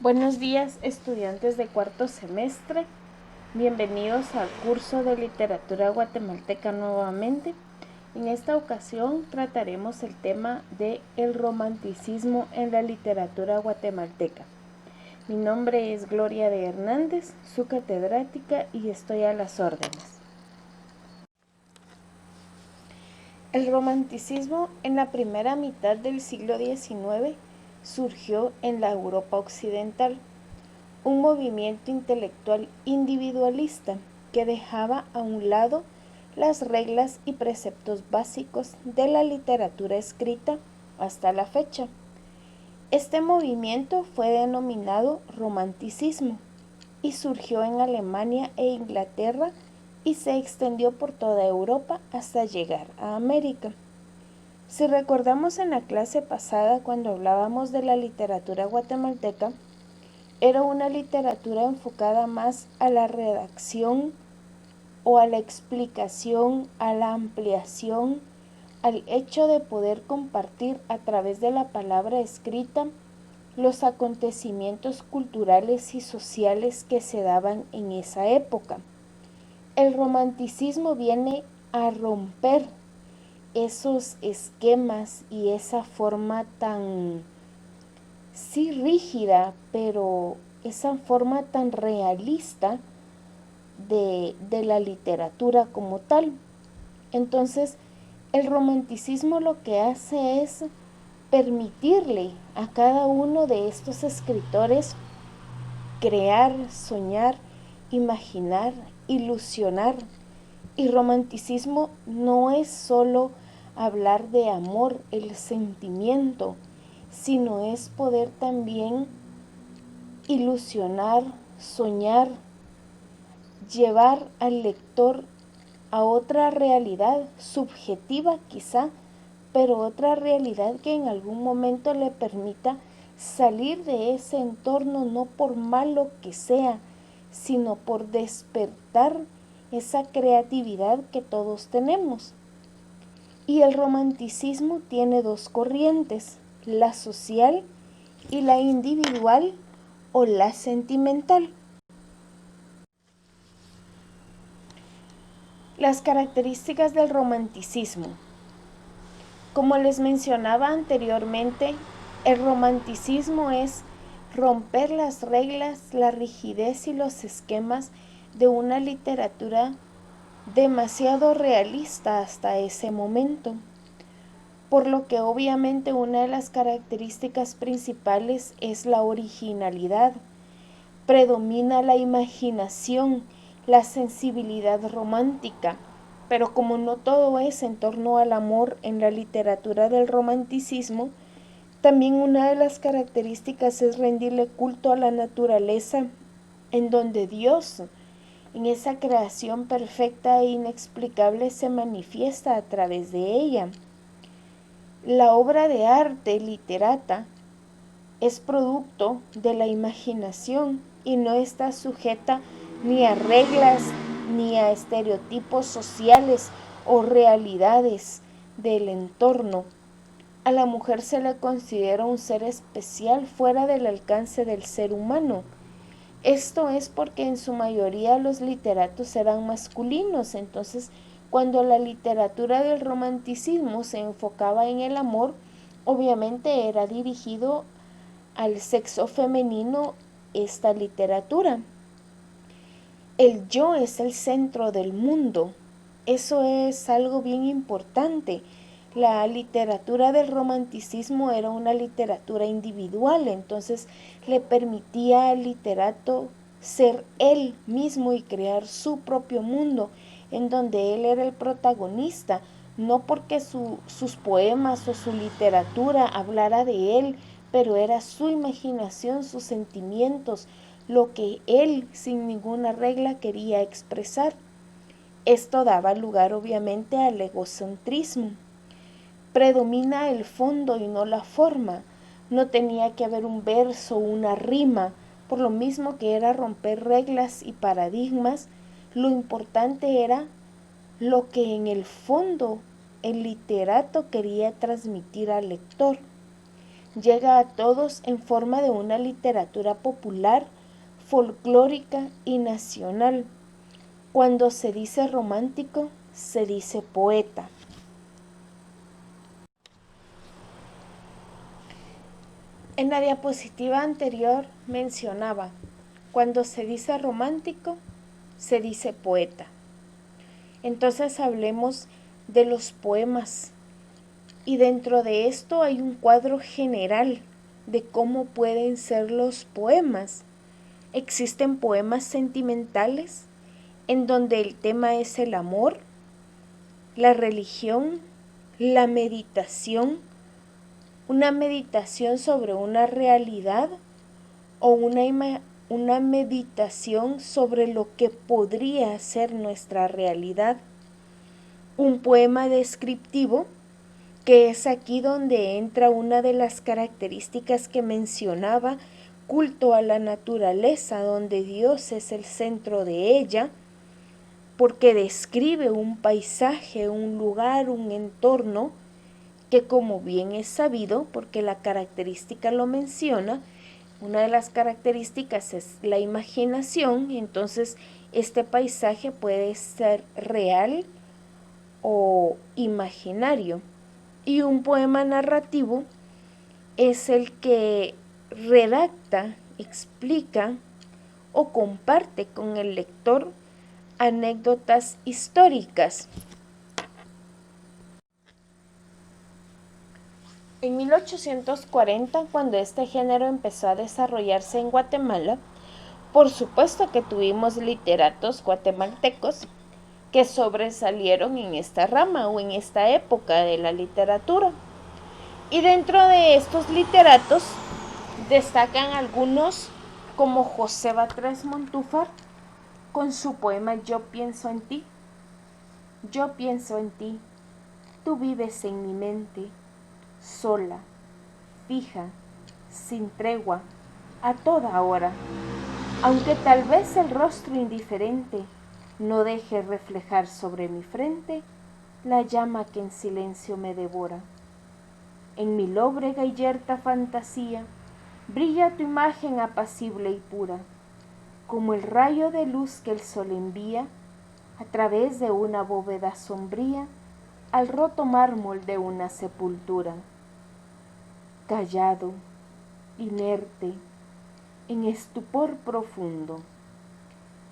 Buenos días, estudiantes de cuarto semestre. Bienvenidos al curso de literatura guatemalteca nuevamente. En esta ocasión trataremos el tema de el romanticismo en la literatura guatemalteca. Mi nombre es Gloria de Hernández, su catedrática, y estoy a las órdenes. El romanticismo en la primera mitad del siglo XIX surgió en la Europa occidental, un movimiento intelectual individualista que dejaba a un lado las reglas y preceptos básicos de la literatura escrita hasta la fecha. Este movimiento fue denominado romanticismo y surgió en Alemania e Inglaterra y se extendió por toda Europa hasta llegar a América. Si recordamos en la clase pasada cuando hablábamos de la literatura guatemalteca, era una literatura enfocada más a la redacción o a la explicación, a la ampliación, al hecho de poder compartir a través de la palabra escrita los acontecimientos culturales y sociales que se daban en esa época. El romanticismo viene a romper esos esquemas y esa forma tan rígida, pero esa forma tan realista de la literatura como tal. Entonces, el romanticismo lo que hace es permitirle a cada uno de estos escritores crear, soñar, imaginar, ilusionar. Y romanticismo no es solo hablar de amor, el sentimiento, sino es poder también ilusionar, soñar, llevar al lector a otra realidad subjetiva quizá, pero otra realidad que en algún momento le permita salir de ese entorno, no por malo que sea, sino por despertar esa creatividad que todos tenemos. Y el romanticismo tiene dos corrientes, la social y la individual o la sentimental. Las características del romanticismo. Como les mencionaba anteriormente, el romanticismo es romper las reglas, la rigidez y los esquemas de una literatura demasiado realista hasta ese momento, por lo que obviamente una de las características principales es la originalidad. Predomina la imaginación, la sensibilidad romántica, pero como no todo es en torno al amor en la literatura del romanticismo, también una de las características es rendirle culto a la naturaleza, en donde Dios, en esa creación perfecta e inexplicable, se manifiesta a través de ella. La obra de arte literata es producto de la imaginación y no está sujeta ni a reglas ni a estereotipos sociales o realidades del entorno. A la mujer se le considera un ser especial fuera del alcance del ser humano. Esto es porque en su mayoría los literatos eran masculinos, entonces cuando la literatura del romanticismo se enfocaba en el amor, obviamente era dirigido al sexo femenino esta literatura. El yo es el centro del mundo. Eso es algo bien importante. La literatura del romanticismo era una literatura individual, entonces le permitía al literato ser él mismo y crear su propio mundo, en donde él era el protagonista, no porque sus poemas o su literatura hablara de él, pero era su imaginación, sus sentimientos, lo que él sin ninguna regla quería expresar. Esto daba lugar obviamente al egocentrismo. Predomina el fondo y no la forma. No tenía que haber un verso o una rima, por lo mismo que era romper reglas y paradigmas. Lo importante era lo que en el fondo el literato quería transmitir al lector. llega a todos en forma de una literatura popular, folclórica y nacional. Cuando se dice romántico, se dice poeta. En la diapositiva anterior mencionaba, cuando se dice romántico, se dice poeta. Entonces hablemos de los poemas. Y dentro de esto hay un cuadro general de cómo pueden ser los poemas. Existen poemas sentimentales en donde el tema es el amor, la religión, la meditación, una meditación sobre una realidad o una meditación sobre lo que podría ser nuestra realidad. Un poema descriptivo, que es aquí donde entra una de las características que mencionaba, culto a la naturaleza, donde Dios es el centro de ella, porque describe un paisaje, un lugar, un entorno, que como bien es sabido, porque la característica lo menciona, una de las características es la imaginación, entonces este paisaje puede ser real o imaginario. Y un poema narrativo es el que redacta, explica o comparte con el lector anécdotas históricas. En 1840, cuando este género empezó a desarrollarse en Guatemala, por supuesto que tuvimos literatos guatemaltecos que sobresalieron en esta rama o en esta época de la literatura. Y dentro de estos literatos destacan algunos como José Batres Montúfar con su poema Yo pienso en ti. Yo pienso en ti, tú vives en mi mente, sola, fija, sin tregua, a toda hora, aunque tal vez el rostro indiferente no deje reflejar sobre mi frente la llama que en silencio me devora. En mi lóbrega y yerta fantasía brilla tu imagen apacible y pura, como el rayo de luz que el sol envía a través de una bóveda sombría al roto mármol de una sepultura. Callado, inerte, en estupor profundo,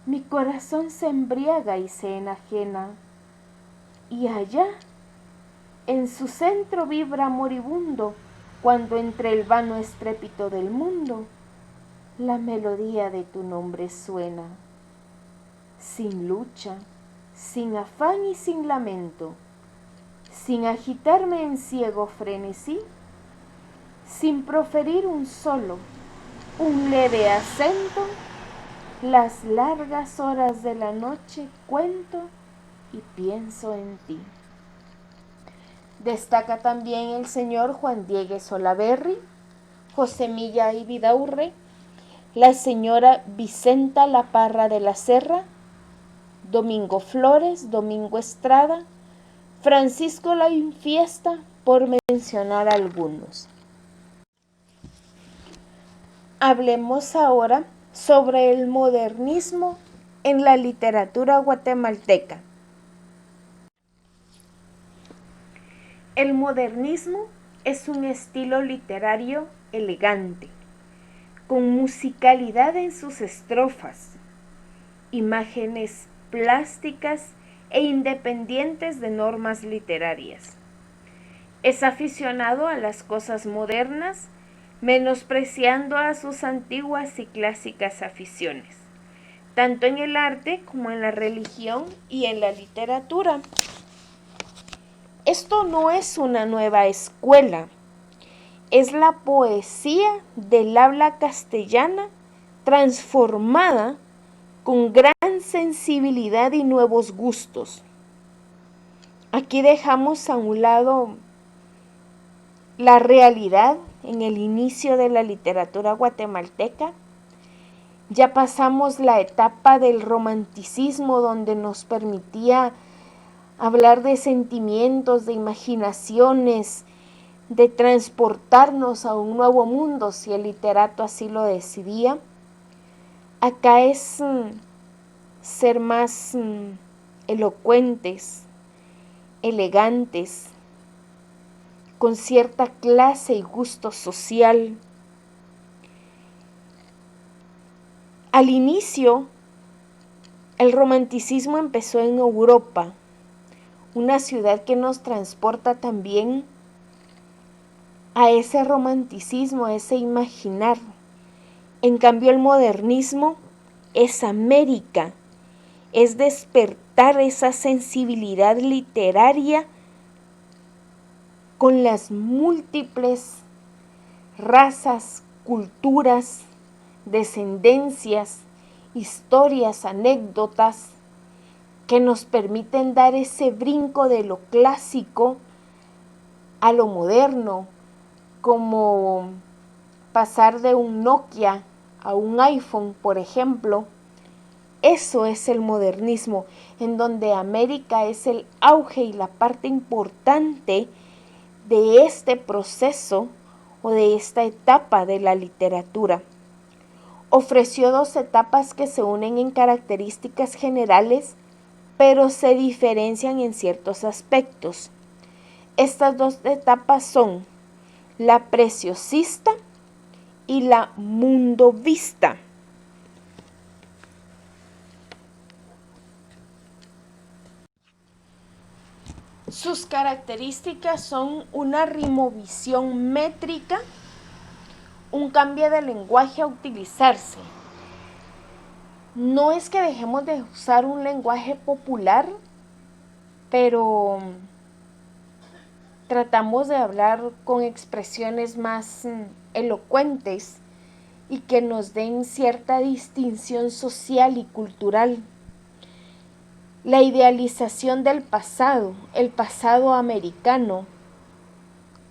mi corazón se embriaga y se enajena, y allá, en su centro vibra moribundo, cuando entre el vano estrépito del mundo, la melodía de tu nombre suena. Sin lucha, sin afán y sin lamento, sin agitarme en ciego frenesí, sin proferir un leve acento, las largas horas de la noche cuento y pienso en ti. Destaca también el señor Juan Diego Solaberry, José Milla y Vidaurre, la señora Vicenta La Parra de la Serra, Domingo Flores, Domingo Estrada, Francisco La Infiesta, por mencionar algunos. Hablemos ahora sobre el modernismo en la literatura guatemalteca. El modernismo es un estilo literario elegante, con musicalidad en sus estrofas, imágenes plásticas e independientes de normas literarias. Es aficionado a las cosas modernas, menospreciando a sus antiguas y clásicas aficiones, tanto en el arte como en la religión y en la literatura. Esto no es una nueva escuela, es la poesía del habla castellana transformada con gran sensibilidad y nuevos gustos. Aquí dejamos a un lado la realidad en el inicio de la literatura guatemalteca. Ya pasamos la etapa del romanticismo, donde nos permitía hablar de sentimientos, de imaginaciones, de transportarnos a un nuevo mundo si el literato así lo decidía. Acá es ser más elocuentes, elegantes, con cierta clase y gusto social. Al inicio, el romanticismo empezó en Europa, una ciudad que nos transporta también a ese romanticismo, a ese imaginar. En cambio, el modernismo es América, es despertar esa sensibilidad literaria con las múltiples razas, culturas, descendencias, historias, anécdotas que nos permiten dar ese brinco de lo clásico a lo moderno, como pasar de un Nokia a un iPhone, por ejemplo. Eso es el modernismo, en donde América es el auge y la parte importante de este proceso o de esta etapa de la literatura. Ofreció dos etapas que se unen en características generales, pero se diferencian en ciertos aspectos. Estas dos etapas son la preciosista y la mundovista. Sus características son una rimovisión métrica, un cambio de lenguaje a utilizarse. No es que dejemos de usar un lenguaje popular, pero tratamos de hablar con expresiones más elocuentes y que nos den cierta distinción social y cultural. La idealización del pasado, el pasado americano,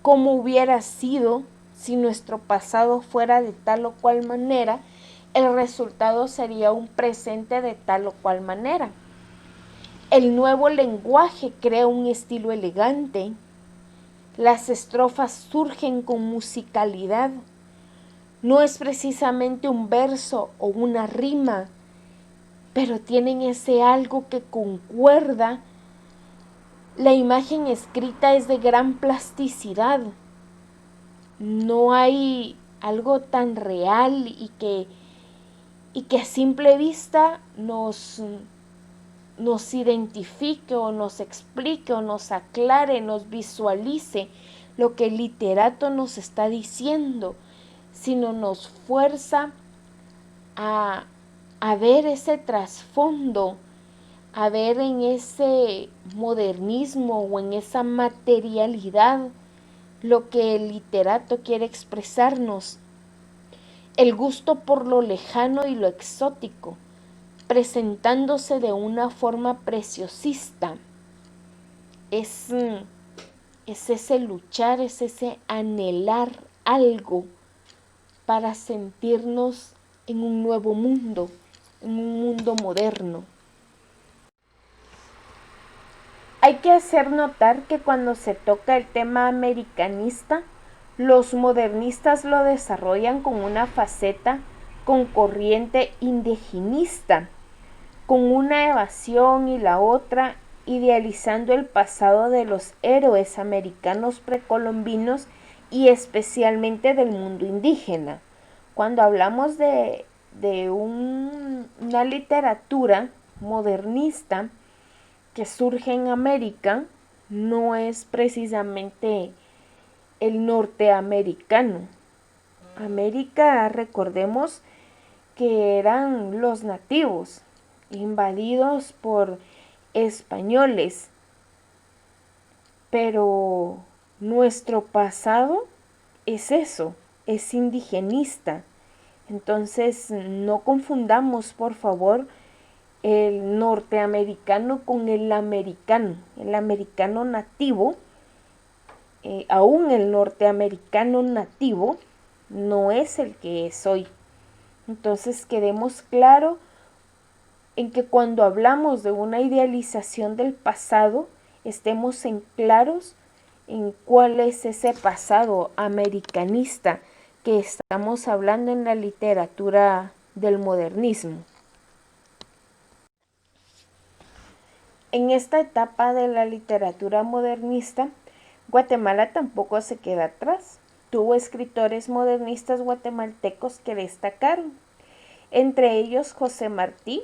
cómo hubiera sido si nuestro pasado fuera de tal o cual manera, el resultado sería un presente de tal o cual manera. El nuevo lenguaje crea un estilo elegante. Las estrofas surgen con musicalidad. No es precisamente un verso o una rima, pero tienen ese algo que concuerda. La imagen escrita es de gran plasticidad. No hay algo tan real y que a simple vista nos identifique o nos explique o nos aclare, nos visualice lo que el literato nos está diciendo, sino nos fuerza a ver ese trasfondo, a ver en ese modernismo o en esa materialidad lo que el literato quiere expresarnos. El gusto por lo lejano y lo exótico, presentándose de una forma preciosista. Es ese luchar, es ese anhelar algo para sentirnos en un nuevo mundo, en un mundo moderno. Hay que hacer notar que cuando se toca el tema americanista, los modernistas lo desarrollan con una faceta con corriente indigenista, con una evasión y la otra idealizando el pasado de los héroes americanos precolombinos y especialmente del mundo indígena. Cuando hablamos de una literatura modernista que surge en América, no es precisamente el norteamericano. América, recordemos que eran los nativos, invadidos por españoles, pero nuestro pasado es eso, es indigenista. Entonces no confundamos, por favor, el norteamericano con el americano nativo. Aún el norteamericano nativo no es el que es hoy. Entonces quedemos claro en que cuando hablamos de una idealización del pasado, estemos en claros en cuál es ese pasado americanista que estamos hablando en la literatura del modernismo. En esta etapa de la literatura modernista, Guatemala tampoco se queda atrás. Tuvo escritores modernistas guatemaltecos que destacaron, entre ellos José Martí,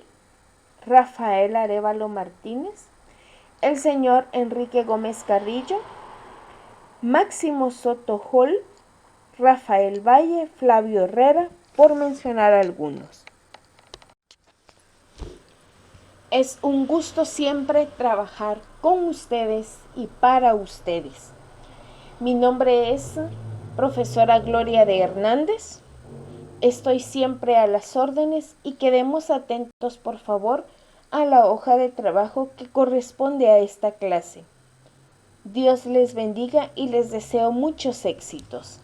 Rafael Arévalo Martínez, el señor Enrique Gómez Carrillo, Máximo Soto Hall, Rafael Valle, Flavio Herrera, por mencionar algunos. Es un gusto siempre trabajar con ustedes y para ustedes. Mi nombre es profesora Gloria de Hernández. Estoy siempre a las órdenes y quedemos atentos, por favor, a la hoja de trabajo que corresponde a esta clase. Dios les bendiga y les deseo muchos éxitos.